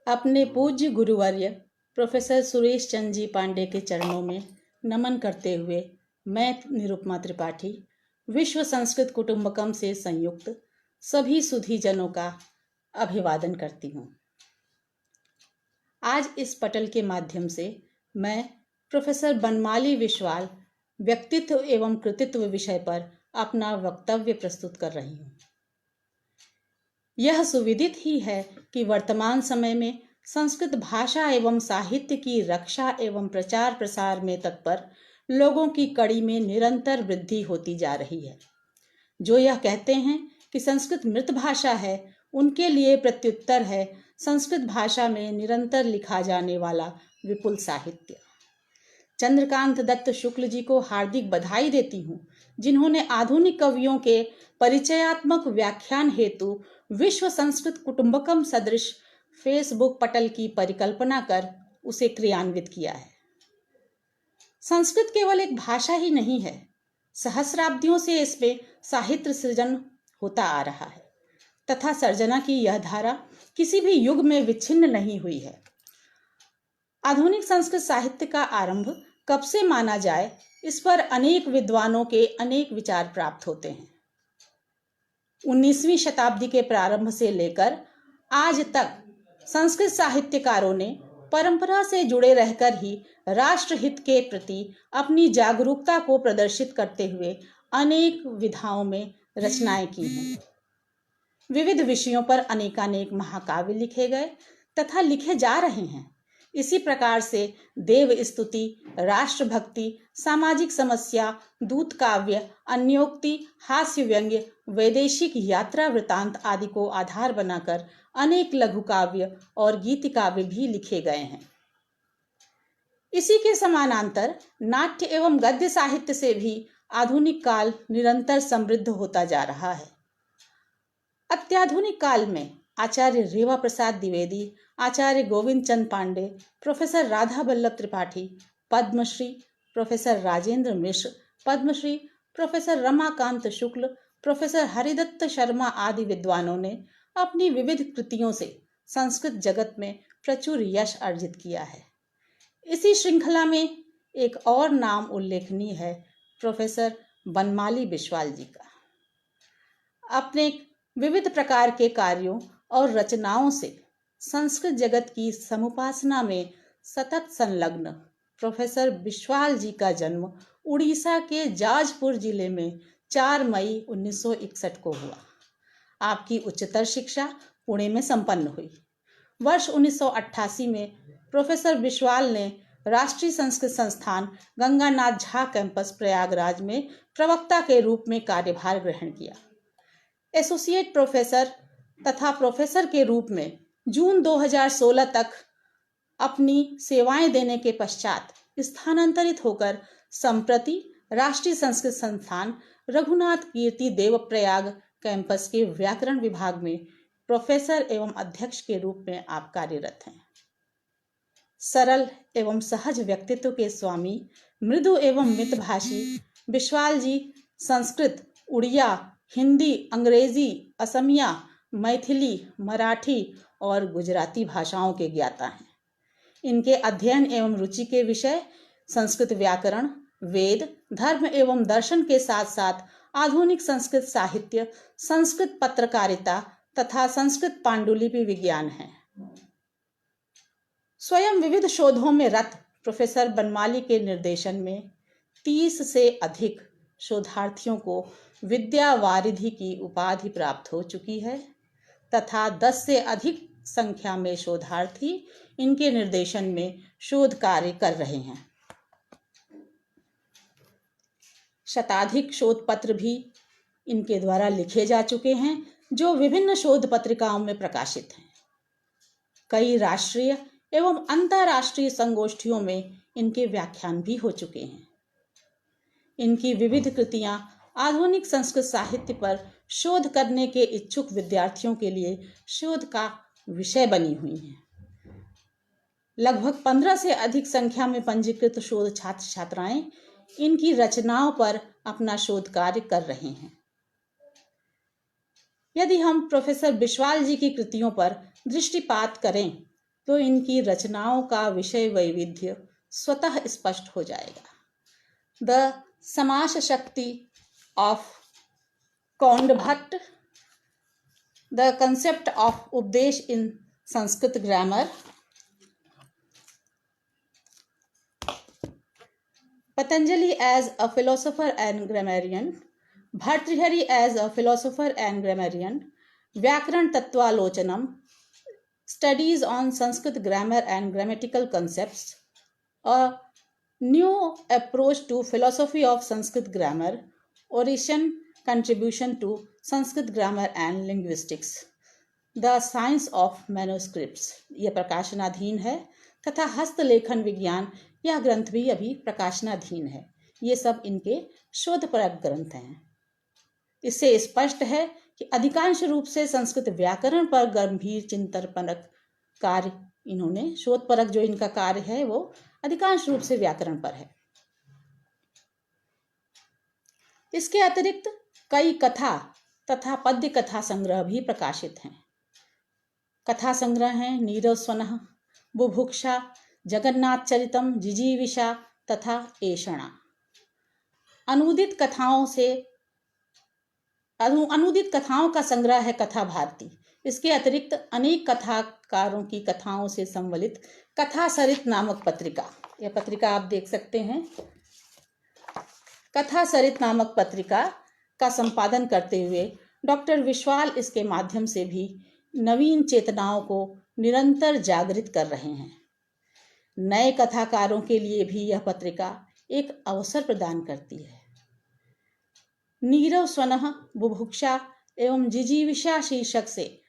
अपने पूज्य गुरुवर्य प्रोफेसर सुरेश चंद्र जी पांडे के चरणों में नमन करते हुए मैं निरुपमा त्रिपाठी विश्व संस्कृत कुटुंबकम से संयुक्त सभी सुधीजनों का अभिवादन करती हूँ। आज इस पटल के माध्यम से मैं प्रोफेसर बनमाली विश्वाल व्यक्तित्व एवं कृतित्व विषय पर अपना वक्तव्य प्रस्तुत कर रही हूँ। यह सुविदित ही है कि वर्तमान समय में संस्कृत भाषा एवं साहित्य की रक्षा एवं प्रचार प्रसार में तत्पर लोगों की कड़ी में निरंतर वृद्धि होती जा रही है। जो यह कहते हैं कि संस्कृत मृत भाषा है, उनके लिए प्रत्युत्तर है संस्कृत भाषा में निरंतर लिखा जाने वाला विपुल साहित्य। चंद्रकांत दत्त शुक्ल जी को हार्दिक बधाई देती हूँ, जिन्होंने आधुनिक कवियों के परिचयात्मक व्याख्यान हेतु विश्व संस्कृत कुटुंबकम सदृश फेसबुक पटल की परिकल्पना कर उसे क्रियान्वित किया है। संस्कृत केवल एक भाषा ही नहीं है, सहस्राब्दियों से इसमें साहित्य सृजन होता आ रहा है तथा सर्जना की यह धारा किसी भी युग में विच्छिन्न नहीं हुई है। आधुनिक संस्कृत साहित्य का आरंभ कब से माना जाए, इस पर अनेक विद्वानों के अनेक विचार प्राप्त होते हैं। 19वीं शताब्दी के प्रारंभ से लेकर आज तक संस्कृत साहित्यकारों ने परंपरा से जुड़े रहकर ही राष्ट्र हित के प्रति अपनी जागरूकता को प्रदर्शित करते हुए अनेक विधाओं में रचनाएं की हैं। विविध विषयों पर अनेकानेक महाकाव्य लिखे गए तथा लिखे जा रहे हैं। इसी प्रकार से देव स्तुति, राष्ट्रभक्ति, सामाजिक समस्या, दूत काव्य, अन्योक्ति, हास्य व्यंग्य, वैदेशिक यात्रा वृतांत आदि को आधार बनाकर अनेक लघु काव्य और गीति काव्य भी लिखे गए हैं। इसी के समानांतर नाट्य एवं गद्य साहित्य से भी आधुनिक काल निरंतर समृद्ध होता जा रहा है। अत्याधुनिक काल में आचार्य रेवा प्रसाद द्विवेदी, आचार्य गोविंद चंद पांडे, प्रोफेसर राधा बल्लभ त्रिपाठी, पद्मश्री प्रोफेसर राजेंद्र मिश्र, पद्मश्री प्रोफेसर रमाकांत शुक्ल, प्रोफेसर हरिदत्त शर्मा आदि विद्वानों ने अपनी विविध कृतियों से संस्कृत जगत में प्रचुर यश अर्जित किया है। इसी श्रृंखला में एक और नाम उल्लेखनीय है, प्रोफेसर बनमाली विश्वाल जी का। अपने विविध प्रकार के कार्यों और रचनाओं से संस्कृत जगत की समुपासना में सतत संलग्न प्रोफेसर विश्वाल जी का जन्म उड़ीसा के जाजपुर जिले में 4 मई 1961 को हुआ। आपकी उच्चतर शिक्षा पुणे में संपन्न हुई। वर्ष 1988 में प्रोफेसर विश्वाल ने राष्ट्रीय संस्कृत संस्थान गंगानाथ झा कैंपस प्रयागराज में प्रवक्ता के रूप में कार्यभार ग्रहण किया। एसोसिएट प्रोफेसर तथा प्रोफेसर के रूप में जून 2016 तक अपनी सेवाएं देने के पश्चात स्थानांतरित होकर संप्रति राष्ट्रीय संस्कृत संस्थान रघुनाथ कीर्ति देवप्रयाग कैंपस के व्याकरण विभाग में प्रोफेसर एवं अध्यक्ष के रूप में आप कार्यरत हैं। सरल एवं सहज व्यक्तित्व के स्वामी, मृदु एवं मितभाषी विश्वाल जी संस्कृत, उड़िया, हिंदी, अंग्रेजी, असमिया, मैथिली, मराठी और गुजराती भाषाओं के ज्ञाता हैं। इनके अध्ययन एवं रुचि के विषय संस्कृत व्याकरण, वेद, धर्म एवं दर्शन के साथ साथ आधुनिक संस्कृत साहित्य, संस्कृत पत्रकारिता तथा संस्कृत पांडुलिपि विज्ञान है। स्वयं विविध शोधों में रत प्रोफेसर बनमाली के निर्देशन में 30 से अधिक शोधार्थियों को विद्या वारिधि की उपाधि प्राप्त हो चुकी है तथा 10 से अधिक संख्या में शोधार्थी इनके निर्देशन में शोध कार्य कर रहे हैं। शताधिक शोध पत्र भी इनके द्वारा लिखे जा चुके हैं, जो विभिन्न शोध पत्रिकाओं में प्रकाशित हैं। कई राष्ट्रीय एवं अंतर्राष्ट्रीय संगोष्ठियों में इनके व्याख्यान भी हो चुके हैं। इनकी विविध कृतियां आधुनिक संस्कृत साहित्य पर शोध करने के इच्छुक विद्यार्थियों के लिए शोध का विषय बनी हुई हैं। लगभग 15 से अधिक संख्या में पंजीकृत शोध छात्र छात्राएं इनकी रचनाओं पर अपना शोध कार्य कर रहे हैं। यदि हम प्रोफेसर विश्वाल जी की कृतियों पर दृष्टिपात करें तो इनकी रचनाओं का विषय वैविध्य स्वतः स्पष्ट हो जाएगा। The samasa shakti of Kaunda Bhatta, the concept of upadesha in Sanskrit grammar, Patanjali as a philosopher and grammarian, Bhartrihari as a philosopher and grammarian, Vyakaran Tattvalochanam, studies on Sanskrit grammar and grammatical concepts, a new approach to philosophy of Sanskrit grammar, Orisian contribution to Sanskrit grammar and linguistics, the science of manuscripts, यह प्रकाशनाधीन है, तथा हस्तलेखन विज्ञान, यह ग्रंथ भी अभी प्रकाशनाधीन है। ये सब इनके शोधपरक ग्रंथ हैं। इससे स्पष्ट है कि अधिकांश रूप से संस्कृत व्याकरण पर गंभीर चिंतनपरक कार्य इन्होंने, शोधपरक जो इनका कार्य है वो अधिकांश रूप से व्याकरण पर है। इसके अतिरिक्त कई कथा तथा पद्य कथा संग्रह भी प्रकाशित हैं। कथा संग्रह हैं नीरव स्वनः, बुभुक्षा, जगन्नाथ चरितम, जिजीविषा तथा ऐषणा। अनुदित कथाओं का संग्रह है कथा भारती। इसके अतिरिक्त अनेक कथाकारों की कथाओं से संवलित कथा सरित नामक पत्रिका, यह पत्रिका आप देख सकते हैं। कथा सरित नामक पत्रिका का संपादन करते हुए डॉक्टर विश्वाल इसके माध्यम से भी नवीन चेतनाओं को निरंतर जागृत कर रहे हैं। नए कथाकारों के लिए भी यह पत्रिका एक अवसर प्रदान करती है। नीरव स्वनः, बुभुक्षा एवं जिजीविषा शीर्षक से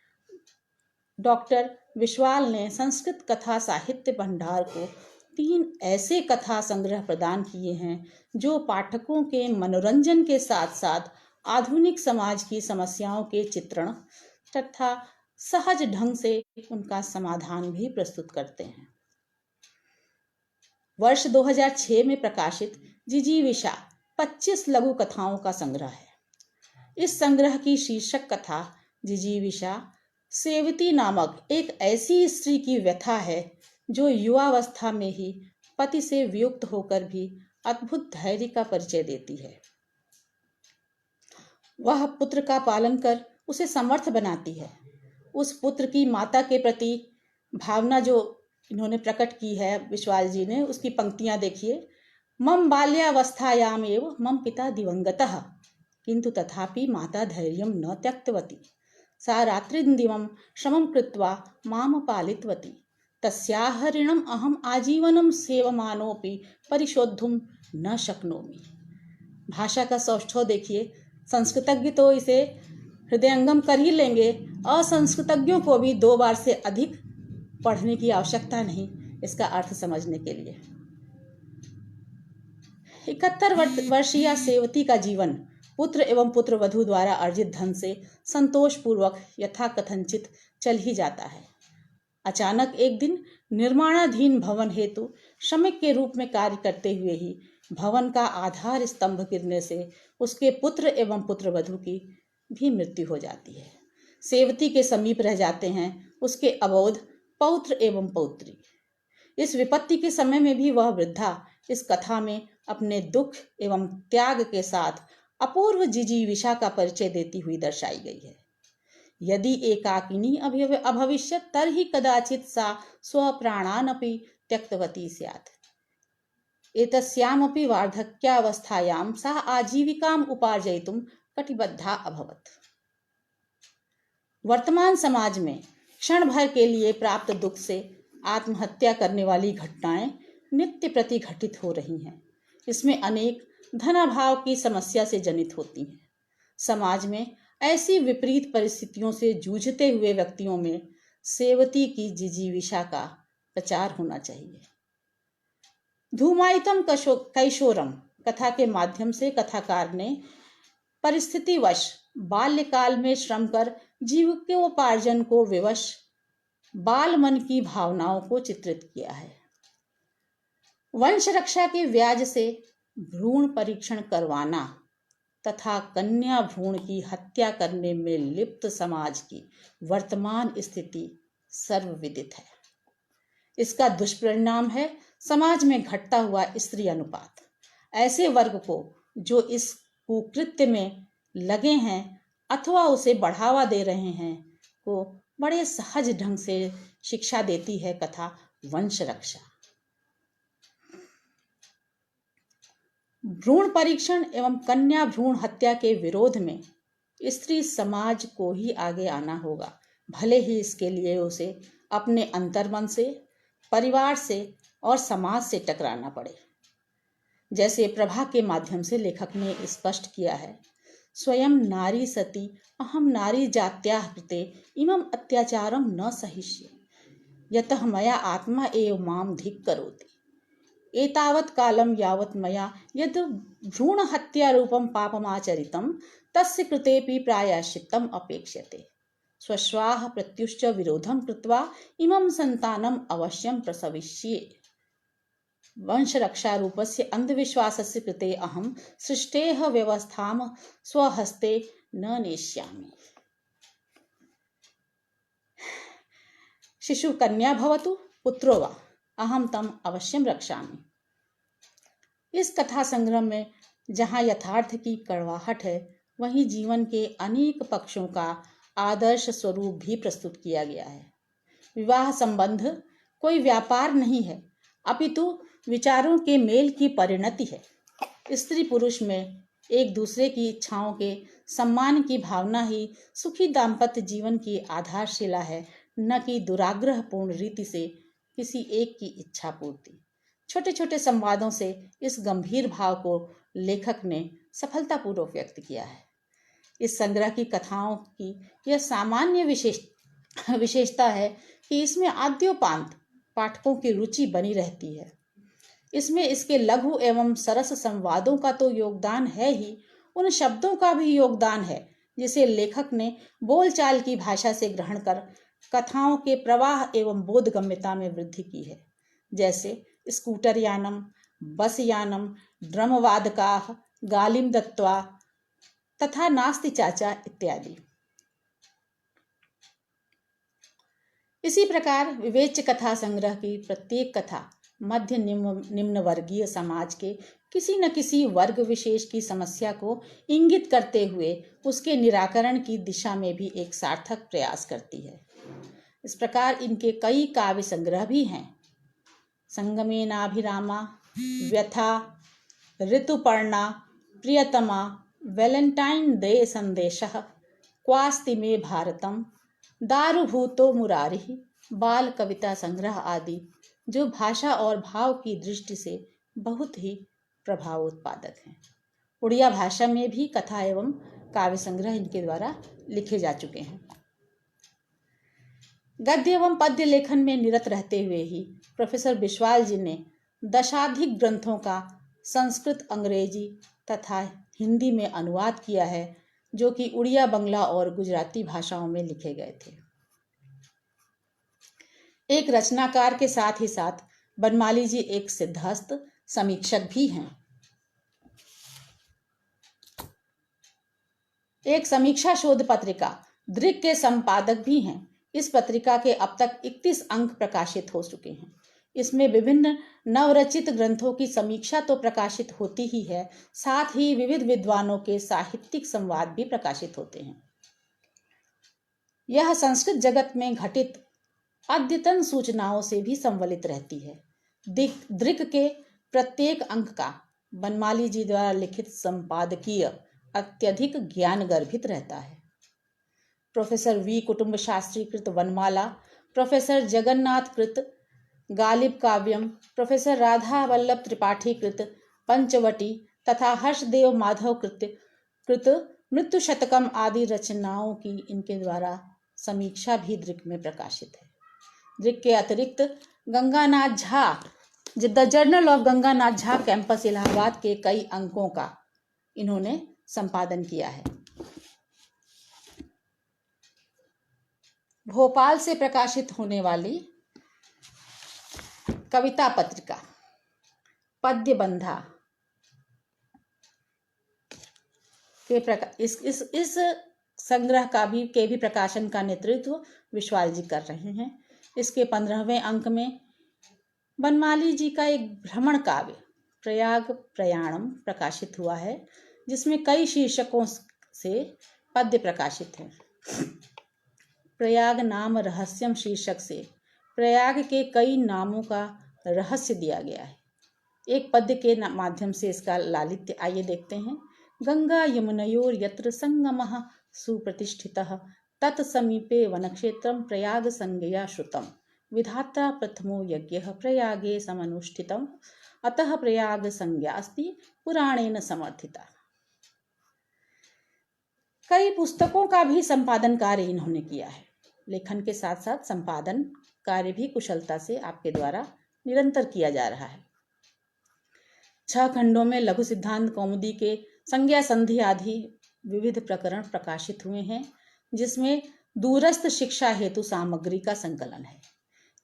डॉक्टर विश्वाल ने संस्कृत कथा साहित्य भंडार को 3 ऐसे कथा संग्रह प्रदान किए हैं जो पाठकों के मनोरंजन के साथ साथ आधुनिक समाज की समस्याओं के चित्रण तथा सहज ढंग से उनका समाधान भी प्रस्तुत करते हैं। वर्ष 2006 में प्रकाशित जिजीविषा 25 लघु कथाओं का संग्रह है। इस संग्रह की शीर्षक कथा जिजीविषा सेवती नामक एक ऐसी स्त्री की व्यथा है जो युवावस्था में ही पति से वियुक्त होकर भी अद्भुत धैर्य का परिचय देती है। वह पुत्र का पालन कर उसे समर्थ बनाती है। उस पुत्र की माता के प्रति भावना जो इन्होंने प्रकट की है विश्वाल जी ने, उसकी पंक्तियां देखिए। मम बाल्यावस्थायाम एव मम पिता दिवंगतः किंतु तथापि माता धैर्यं न त्यक्तवती, सा रात्रिन्दिवं श्रमं कृत्वा माम पालितवती, तस्याः ऋणम् अहम् आजीवनं सेवमानोऽपि परिशोद्धुं न शक्नोमि। भाषा का सौष्ठव देखिए। संस्कृतज्ञ तो इसे हृदयंगम कर ही लेंगे, असंस्कृतज्ञों को भी 2 बार से अधिक पढ़ने की आवश्यकता नहीं इसका अर्थ समझने के लिए। 71 वर्षीय सेवती का जीवन पुत्र एवं पुत्र वधू द्वारा अर्जित धन से संतोषपूर्वक यथाकथनचित चल ही जाता है। अचानक एक दिन निर्माणाधीन भवन हेतु श्रमिक के रूप में कार्य करते हुए ही भवन का आधार स्तंभ गिरने से उसके पुत्र एवं पुत्र वधू की भी मृत्यु हो जाती है। सेवती के समीप रह जाते हैं उसके अबोध पौत्र एवं पौत्री। इस विपत्ति के समय में भी वह वृद्धा इस कथा में अपने दुख एवं त्याग के साथ अपूर्व जिजीविषा का परिचय देती हुई दर्शाई गई है। यदि एकाकिनी अभविष्यत् तर्हि कदाचित् सा स्वप्राणानपि त्यक्तवती स्यात्। एतस्यामपि वार्धक्यावस्थायां सा आजीविकाम् उपार्जयितुं कटिबद्धा अभवत्। वर्तमान समाज में क्षण भर के लिए प्राप्त दुख से आत्महत्या करने वाली घटनाएं नित्य प्रति घटित हो रही हैं। इसमें अनेक धनाभाव की समस्या से जनित होती हैं। समाज में ऐसी विपरीत परिस्थितियों से जूझते हुए व्यक्तियों में सेवती की जिजीविषा का प्रचार होना चाहिए। धूमायितम कैशोरम कथा के माध्यम से कथाकार ने परिस्थितिवश बाल्यकाल में श्रम कर जीविकोपार्जन को विवश बाल मन की भावनाओं को चित्रित किया है। वंश रक्षा के व्याज से भ्रूण परीक्षण करवाना तथा कन्या भ्रूण की हत्या करने में लिप्त समाज की वर्तमान स्थिति सर्वविदित है। इसका दुष्परिणाम है समाज में घटता हुआ स्त्री अनुपात। ऐसे वर्ग को जो इस कुकृत्य में लगे हैं अथवा उसे बढ़ावा दे रहे हैं को बड़े सहज ढंग से शिक्षा देती है कथा वंश रक्षा। भ्रूण परीक्षण एवं कन्या भ्रूण हत्या के विरोध में स्त्री समाज को ही आगे आना होगा, भले ही इसके लिए उसे अपने अंतर्मन से, परिवार से और समाज से टकराना पड़े। जैसे प्रभा के माध्यम से लेखक ने स्पष्ट किया है, स्वयं नारी सती अहम नारी जात्याः कृते इमं अत्याचारं न सहिष्ये यतः मया आत्मा एव माम धिक् करोति एतावत् कालं यावत् मया यद् भ्रूण हत्या रूपं पापमाचरितं तस्य कृतेपि प्रायश्चित्तम् अपेक्ष्यते स्वश्वाः प्रत्युश्च विरोधं कृत्वा इमं संतानम् अवश्यं प्रसविष्ये। वंश रक्षा रूपस्य अंधविश्वासस्य कृते अहं सृष्टेः व्यवस्थां स्वहस्ते न नेष्यामि। शिशु कन्या भवतु पुत्रो वा अहम तम अवश्यम रक्षामि। इस कथा संग्रह में जहाँ यथार्थ की कड़वाहट है, वहीं जीवन के अनेक पक्षों का आदर्श स्वरूप भी प्रस्तुत किया गया है। विवाह संबंध कोई व्यापार नहीं है, अपितु विचारों के मेल की परिणति है। स्त्री पुरुष में एक दूसरे की इच्छाओं के सम्मान की भावना ही सुखी दाम्पत्य जीवन की आधारशिला है, न कि दुराग्रहपूर्ण रीति से किसी एक की इच्छा पूर्ति। छोटे छोटे संवादों से इस गंभीर भाव को लेखक ने सफलतापूर्वक व्यक्त किया है। इस संग्रह की कथाओं की यह सामान्य विशेषता है कि इसमें आद्योपांत पाठकों की रुचि बनी रहती है। इसमें इसके लघु एवं सरस संवादों का तो योगदान है ही, उन शब्दों का भी योगदान है जिसे लेखक ने बोलचाल की भाषा से ग्रहण कर कथाओं के प्रवाह एवं बोधगम्यता में वृद्धि की है। जैसे स्कूटर यानम, बस यानम, ड्रमवादकाः, गालिम दत्वा तथा नास्ति चाचा इत्यादि। इसी प्रकार विवेच्य कथा संग्रह की प्रत्येक कथा मध्य निम्न वर्गीय समाज के किसी न किसी वर्ग विशेष की समस्या को इंगित करते हुए उसके निराकरण की दिशा में भी एक सार्थक प्रयास करती है। इस प्रकार इनके कई काव्य संग्रह भी हैं। संगमेनाभिरामा, व्यथा, ऋतुपर्णा, प्रियतमा, वैलेंटाइन डे संदेशः, क्वास्ति मे भारतम, दारुभूतो मुरारिः, बाल कविता संग्रह आदि जो भाषा और भाव की दृष्टि से बहुत ही प्रभावोत्पादक हैं। उड़िया भाषा में भी कथा एवं काव्य संग्रह इनके द्वारा लिखे जा चुके हैं। गद्य एवं पद्य लेखन में निरत रहते हुए ही प्रोफेसर बिस्वाल जी ने दशाधिक ग्रंथों का संस्कृत, अंग्रेजी तथा हिंदी में अनुवाद किया है, जो कि उड़िया, बंगला और गुजराती भाषाओं में लिखे गए थे। एक रचनाकार के साथ ही साथ बनमाली जी एक सिद्धहस्त समीक्षक भी हैं। एक समीक्षा शोध पत्रिका दृक् के संपादक भी हैं। इस पत्रिका के अब तक 31 अंक प्रकाशित हो चुके हैं। इसमें विभिन्न नवरचित ग्रंथों की समीक्षा तो प्रकाशित होती ही है, साथ ही विविध विद्वानों के साहित्यिक संवाद भी प्रकाशित होते हैं। यह संस्कृत जगत में घटित अद्यतन सूचनाओं से भी संवलित रहती है। दृक् के प्रत्येक अंक का बनमाली जी द्वारा लिखित संपादकीय अत्यधिक ज्ञान गर्भित रहता है। प्रोफेसर वी कुटुंब शास्त्री कृत वनमाला, प्रोफेसर जगन्नाथ कृत गालिब काव्यम, प्रोफेसर राधा वल्लभ त्रिपाठी कृत पंचवटी तथा हर्षदेव माधव कृत मृत्यु शतकम आदि रचनाओं की इनके द्वारा समीक्षा भी दृक् में प्रकाशित है। दृक् के अतिरिक्त Ganganath Jha, the journal of Ganganath Jha campus Allahabad के कई अंकों का इन्होंने संपादन किया है। भोपाल से प्रकाशित होने वाली कविता पत्रिका पद्यबंधा के इस संग्रह का भी प्रकाशन का नेतृत्व विश्वाल जी कर रहे हैं। इसके 15वें अंक में बनमाली जी का एक भ्रमण काव्य प्रयाग प्रयाणम प्रकाशित हुआ है, जिसमें कई शीर्षकों से पद्य प्रकाशित हैं। प्रयाग नाम रहस्यम शीर्षक से प्रयाग के कई नामों का रहस्य दिया गया है। एक पद्य के माध्यम से इसका लालित्य आइए देखते हैं। गंगा यमुनयोर यत्र संगमः सुप्रतिष्ठितः तत्समीपे वनक्षेत्रम प्रयाग संज्ञया श्रुतम विधाता प्रथमो यज्ञः प्रयागे समनुष्ठितम् अतः प्रयाग संज्ञा अस्ति पुराणेन समर्थिता। कई पुस्तकों का भी संपादन कार्य इन्होंने किया है। लेखन के साथ साथ संपादन कार्य भी कुशलता से आपके द्वारा निरंतर किया जा रहा है। 6 खंडों में लघु सिद्धांत कौमुदी के संज्ञा संधि आदि विविध प्रकरण प्रकाशित हुए हैं, जिसमें दूरस्थ शिक्षा हेतु सामग्री का संकलन है।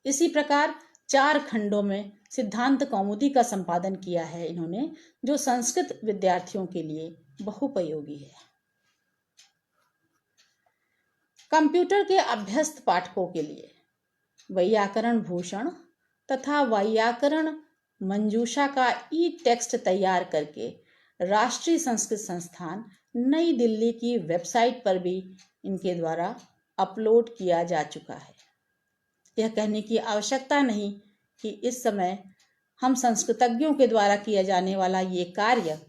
इसी प्रकार 4 खंडों में सिद्धांत कौमुदी का संपादन किया है इन्होंने, जो संस्कृत विद्यार्थियों के लिए बहुपयोगी है। कंप्यूटर के अभ्यस्त पाठकों के लिए वैयाकरण भूषण तथा वैयाकरण मंजूषा का ई टेक्स्ट तैयार करके राष्ट्रीय संस्कृत संस्थान नई दिल्ली की वेबसाइट पर भी इनके द्वारा अपलोड किया जा चुका है। यह कहने की आवश्यकता नहीं कि इस समय हम संस्कृतज्ञों के द्वारा किया जाने वाला ये कार्य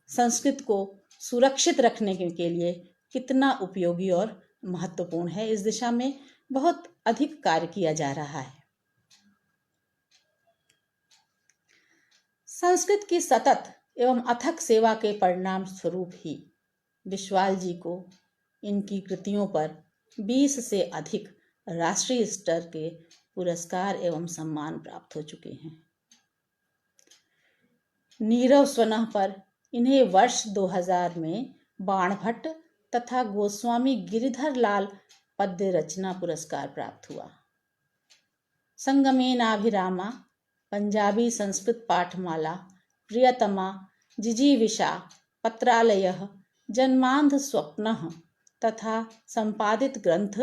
संस्कृत को सुरक्षित रखने के लिए कितना उपयोगी और महत्वपूर्ण है। इस दिशा में बहुत अधिक कार्य किया जा रहा है। संस्कृत की सतत एवं अथक सेवा के परिणाम स्वरूप ही विश्वाल जी को इनकी कृतियों पर 20 से अधिक राष्ट्रीय स्तर के पुरस्कार एवं सम्मान प्राप्त हो चुके हैं। नीरव स्वनः पर इन्हें वर्ष 2000 में बाणभट्ट तथा गोस्वामी गिरिधर लाल पद्य रचना पुरस्कार प्राप्त हुआ। संगमेनाभिरामा पंजाबी संस्कृत पाठमाला प्रियतमा जिजीविषा पत्रालयः जन्मांध स्वप्नः तथा संपादित ग्रंथ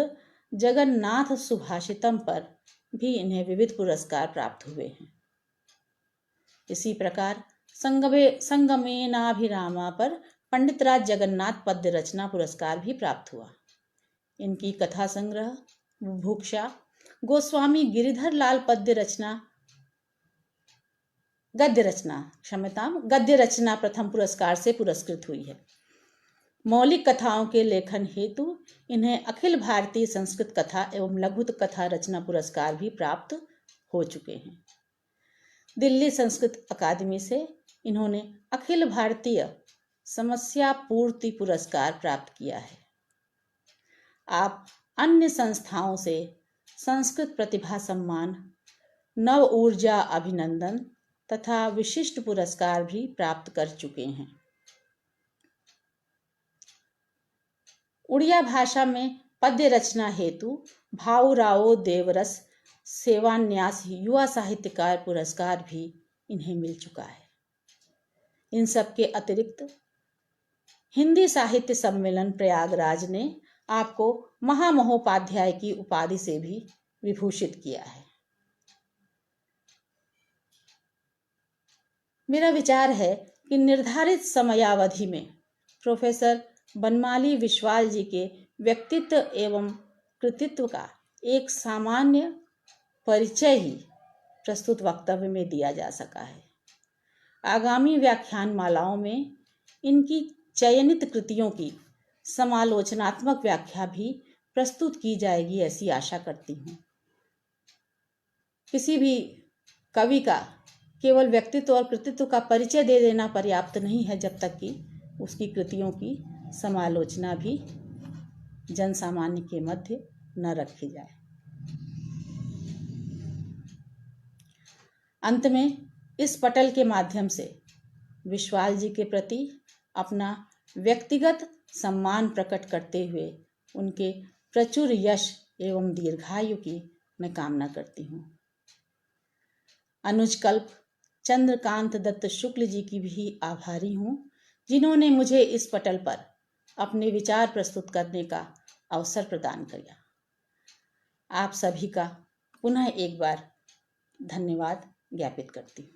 जगन्नाथ सुभाषितम पर भी इन्हें विविध पुरस्कार प्राप्त हुए हैं। इसी प्रकार संगमेनाभिरामा पर पंडितराज जगन्नाथ पद्य रचना पुरस्कार भी प्राप्त हुआ। इनकी कथा संग्रह बुभुक्षा गोस्वामी गिरिधर लाल गद्य रचना प्रथम पुरस्कार से पुरस्कृत हुई है। मौलिक कथाओं के लेखन हेतु इन्हें अखिल भारतीय संस्कृत कथा एवं लघु कथा रचना पुरस्कार भी प्राप्त हो चुके हैं। दिल्ली संस्कृत अकादमी से इन्होंने अखिल भारतीय समस्या पूर्ति पुरस्कार प्राप्त किया है। आप अन्य संस्थाओं से संस्कृत प्रतिभा सम्मान, नव ऊर्जा अभिनंदन तथा विशिष्ट पुरस्कार भी प्राप्त कर चुके हैं। उड़िया भाषा में पद्य रचना हेतु भाऊराव देवरस सेवान्यास युवा साहित्यकार पुरस्कार भी इन्हें मिल चुका है। इन सब के अतिरिक्त हिंदी साहित्य सम्मेलन प्रयागराज ने आपको महामहोपाध्याय की उपाधि से भी विभूषित किया है। मेरा विचार है कि निर्धारित समयावधि में प्रोफेसर बनमाली विश्वाल जी के व्यक्तित्व एवं कृतित्व का एक सामान्य परिचय ही प्रस्तुत वक्तव्य में दिया जा सका है। आगामी व्याख्यान मालाओं में इनकी चयनित कृतियों की समालोचनात्मक व्याख्या भी प्रस्तुत की जाएगी, ऐसी आशा करती हूँ। किसी भी कवि का केवल व्यक्तित्व और कृतित्व का परिचय दे देना पर्याप्त नहीं है, जब तक कि उसकी कृतियों की समालोचना भी जन सामान्य के मध्य न रखी जाए। अंत में इस पटल के माध्यम से विश्वाल जी के प्रति अपना व्यक्तिगत सम्मान प्रकट करते हुए उनके प्रचुर यश एवं दीर्घायु की मैं कामना करती हूँ। अनुजकल्प चंद्रकांत दत्त शुक्ल जी की भी आभारी हूँ, जिन्होंने मुझे इस पटल पर अपने विचार प्रस्तुत करने का अवसर प्रदान किया। आप सभी का पुनः एक बार धन्यवाद। ज्ञापित करती हूँ।